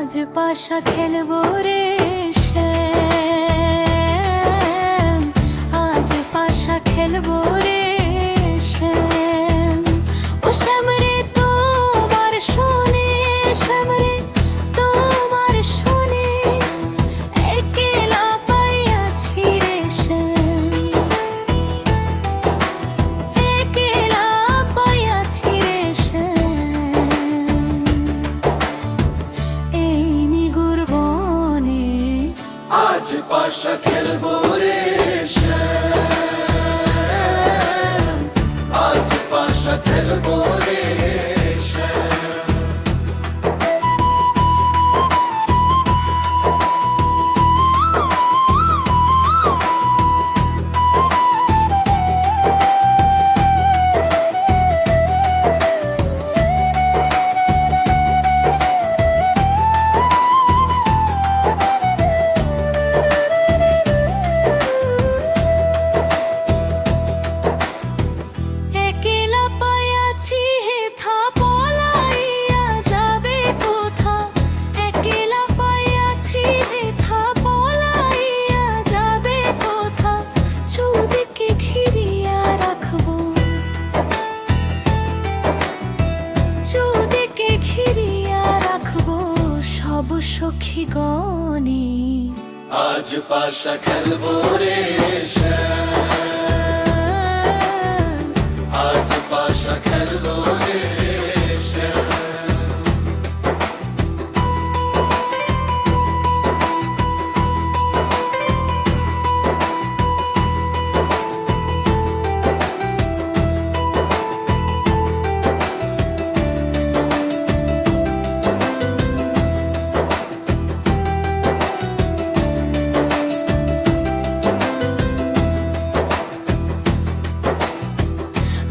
আজ পাশা খেলবো রে শ্যাম, আজ পাশা খেলবো রে শ্যাম। ও শ্যাম রে তোমার শোনে, শ্যাম রে তোমার শোনে, একলা পাইয়াছি রে শ্যাম, একলা পাইয়াছি রে শ্যাম। এই নিগুর বনে আজ পাশা খেলবো রে শ্যাম, আজ পাশা খেলবো রে শ্যাম। একলা পাইয়াছি হেথা পলাইয়া যাবে কোথা, একলা পাইয়াছি হেথা পলাইয়া যাবে কোথা, চৌদিকে ঘিরিয়া রাখবো, চৌদিকে ঘিরিয়া রাখবো সব সখী গণে। আজ পাশা খেলবো রে শ্যাম, আজ পাশা খেলবো রে শ্যাম।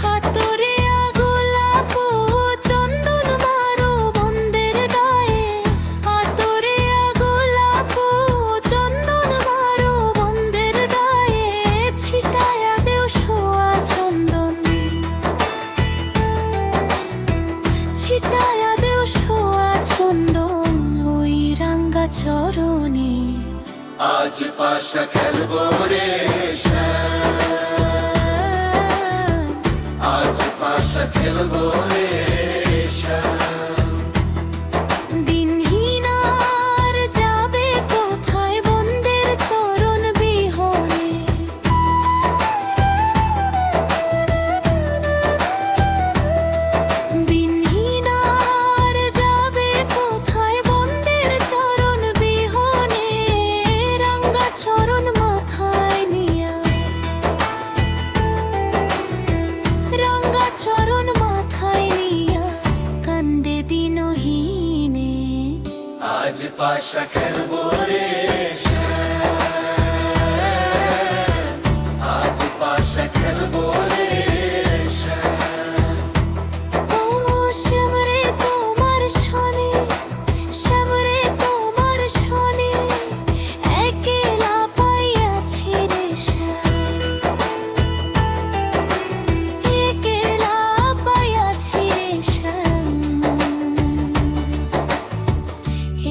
হাতরে গোলাপ চন্দন মারো বন্দের গায়ে, হাতরে গোলাপ চন্দন মারো বন্দের গায়ে, ছিটায়া দেও সোয়া চন্দন, ছিটায়া দেও সোয়া চন্দন ওই রাঙ্গা চরণে। আজ পাশা খেলবো রে শ্যাম, আজ পাশা খেলবো রে শ্যাম। দিনহীনার যাবে কোথায় বন্দের চরণ বিহনে, দিনহীনার যাবে কোথায় বন্দের চরণ বিহনে, রাঙ্গা চরণ মাথায় নিয়া, রাঙ্গা চরণ মাথায় নিয়া কান্দে দিনহীনে। আজ পাশা খেলবো রে শ্যাম, আজ পাশা খেলবো রে শ্যাম। ও শ্যাম রে তোমার শোনে, শ্যাম রে তোমার শোনে, একলা পাইয়াছি রে শ্যাম, একলা পাইয়াছি রে শ্যাম।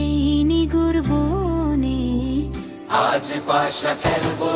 এই নিগুর বনে আজ পাশা খেলবো